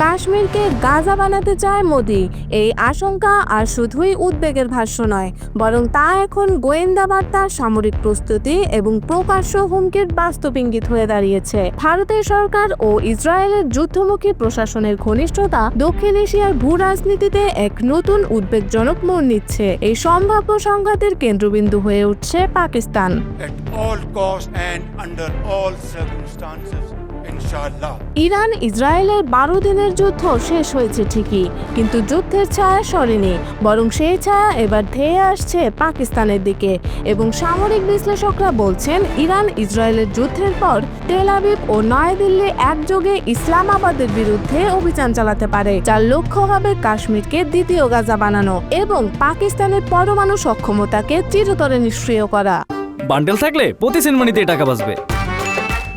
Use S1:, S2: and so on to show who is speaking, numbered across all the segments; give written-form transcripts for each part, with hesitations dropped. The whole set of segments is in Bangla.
S1: কাশ্মীরকে গাজা বানাতে চায় মোদি। এই আশঙ্কা আর শুধুই উদ্বেগের ভাষ্য নয়, বরং তা এখন গোয়েন্দা বার্তা, সামরিক প্রস্তুতি এবং প্রকাশ্য হুমকির বাস্তব ইঙ্গিত হয়ে দাঁড়িয়েছে। ভারতের সরকার ও ইসরায়েলের যুদ্ধমুখী প্রশাসনের ঘনিষ্ঠতা দক্ষিণ এশিয়ার ভূ রাজনীতিতে এক নতুন উদ্বেগজনক মোড় নিচ্ছে। এই সম্ভাব্য সংঘাতের কেন্দ্রবিন্দু হয়ে উঠছে পাকিস্তান। ইরান ইসরায়েলের 12 দিনের যুদ্ধ শেষ হয়েছে ঠিকই, কিন্তু যুদ্ধের ছায়া সরেনি, বরং সেই ছায়া এবার ধেয়ে আসছে পাকিস্তানের দিকে। এবং সামরিক বিশ্লেষকরা বলছেন, ইরান ইসরায়েলের যুদ্ধের পর তেল আবিব ও নয়াদিল্লি একযোগে ইসলামাবাদের বিরুদ্ধে অভিযান চালাতে পারে, যার লক্ষ্য হবে কাশ্মীরকে দ্বিতীয় গাজা বানানো এবং পাকিস্তানের পরমাণু সক্ষমতাকে চিরতরে নিষ্ক্রিয় করা।
S2: বান্ডেল থাকলে প্রতি সেনমানিতে টাকা বাঁচবে।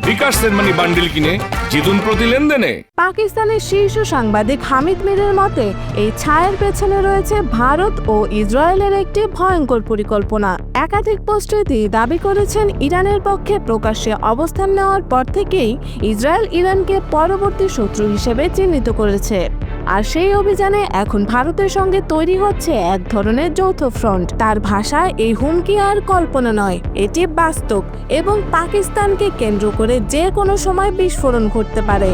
S3: বিকাশ সেনমানি বান্ডিল কিনে জিতুন প্রতি লেনদেনে।
S1: পাকিস্তানের শীর্ষ সাংবাদিক হামিদ মিরের মতে, এই ছায়ের পেছনে রয়েছে ভারত ও ইসরায়েলের একটি ভয়ঙ্কর পরিকল্পনা। একাধিক পোস্টে তিনি দাবি করেছেন, ইরানের পক্ষে প্রকাশ্যে অবস্থান নেওয়ার পর থেকেই ইসরায়েল ইরানকে পরবর্তী শত্রু হিসেবে চিহ্নিত করেছে। আর সেই অভিযানে এখন ভারতের সঙ্গে তৈরি হচ্ছে এক ধরনের যৌথ ফ্রন্ট। তার ভাষায় এই হুমকি আর কল্পনা নয়, এটি বাস্তব এবং পাকিস্তানকে কেন্দ্র করে যে কোনো সময় বিস্ফোরণ ঘটতে পারে।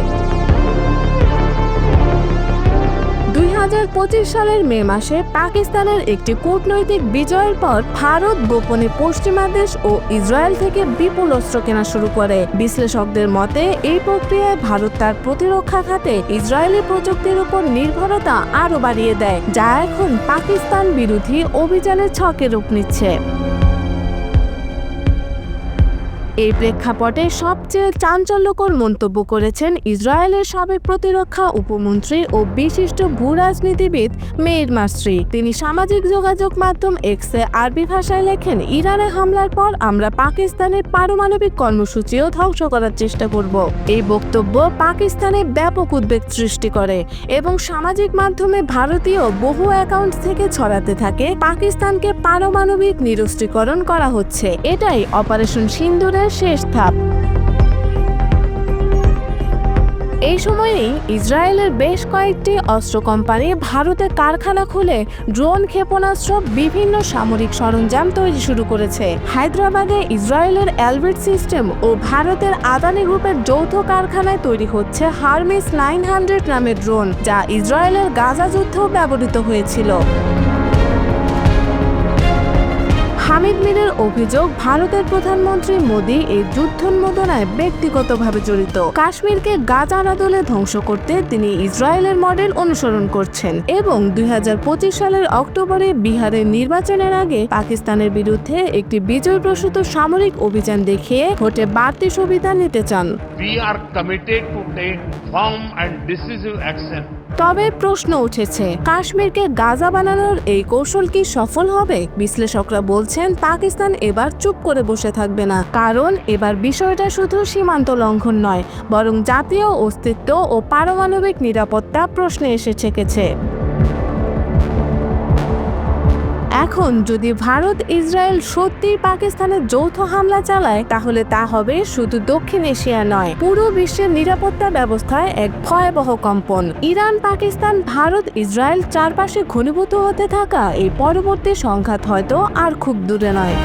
S1: 2025 সালের মে মাসে পাকিস্তানের একটি কূটনৈতিক বিজয়ের পর ভারত গোপনে পশ্চিমা দেশ ও ইসরায়েল থেকে বিপুল অস্ত্র কেনা শুরু করে। বিশ্লেষকদের মতে, এই প্রক্রিয়ায় ভারত তার প্রতিরক্ষা খাতে ইসরায়েলি প্রযুক্তির উপর নির্ভরতা আরও বাড়িয়ে দেয়, যা এখন পাকিস্তান বিরোধী অভিযানের ছকে রূপ নিচ্ছে। এই প্রেক্ষাপটে সবচেয়ে চাঞ্চল্যকর মন্তব্য করেছেন ইসরায়েলের সাবেক প্রতিরক্ষা উপমন্ত্রী ও বিশিষ্ট ভূ রাজনীতিবিদ মেইর মাসরি। তিনি সামাজিক যোগাযোগ মাধ্যম এক্সে আরবি ভাষায় লেখেন, ইরানে হামলার পর আমরা পাকিস্তানের পারমাণবিক কর্মসূচিও ধ্বংস করার চেষ্টা করব। এই বক্তব্য পাকিস্তানে ব্যাপক উদ্বেগ সৃষ্টি করে এবং সামাজিক মাধ্যমে ভারতীয় বহু অ্যাকাউন্ট থেকে ছড়াতে থাকে পাকিস্তানকে পারমাণবিক নিরস্ত্রীকরণ করা হচ্ছে। এটাই অপারেশন সিন্দুরের শেষ ধাপ। এই সময়েই ইসরায়েলের বেশ কয়েকটি অস্ত্র কোম্পানি ভারতে কারখানা খুলে ড্রোন, ক্ষেপণাস্ত্র, বিভিন্ন সামরিক সরঞ্জাম তৈরি শুরু করেছে। হায়দ্রাবাদে ইসরায়েলের অ্যালবিট সিস্টেম ও ভারতের আদানি গ্রুপের যৌথ কারখানায় তৈরি হচ্ছে হারমিস 900 নামের ড্রোন, যা ইসরায়েলের গাজা যুদ্ধেও ব্যবহৃত হয়েছিল। হামিদ মিরের অভিযোগ, ভারতের প্রধানমন্ত্রী মোদি এই যুদ্ধোন্মোদনায় ব্যক্তিগতভাবে জড়িত। কাশ্মীরকে গাজার আদলে ধ্বংস করতে তিনি ইসরায়েলের মডেল অনুসরণ করছেন এবং 2025 সালের অক্টোবরে বিহারের নির্বাচনের আগে পাকিস্তানের বিরুদ্ধে একটি বিজয়প্রসূত সামরিক অভিযান দেখিয়ে ভোটে বাড়তি সুবিধা নিতে চান।
S4: We are committed to take firm and decisive action.
S1: তবে প্রশ্ন উঠেছে, কাশ্মীরকে গাজা বানানোর এই কৌশল কি সফল হবে? বিশ্লেষকরা বলছেন, পাকিস্তান এবার চুপ করে বসে থাকবে না, কারণ এবার বিষয়টা শুধু সীমান্ত লঙ্ঘন নয়, বরং জাতীয় অস্তিত্ব ও পারমাণবিক নিরাপত্তা প্রশ্নে এসে ঠেকেছে। এখন যদি ভারত ইসরায়েল সত্যিই পাকিস্তানের যৌথ হামলা চালায়, তাহলে তা হবে শুধু দক্ষিণ এশিয়া নয়, পুরো বিশ্বের নিরাপত্তা ব্যবস্থায় এক ভয়াবহ কম্পন। ইরান, পাকিস্তান, ভারত, ইসরায়েল চারপাশে ঘনীভূত হতে থাকা এই পরবর্তী সংঘাত হয়তো আর খুব দূরে নয়।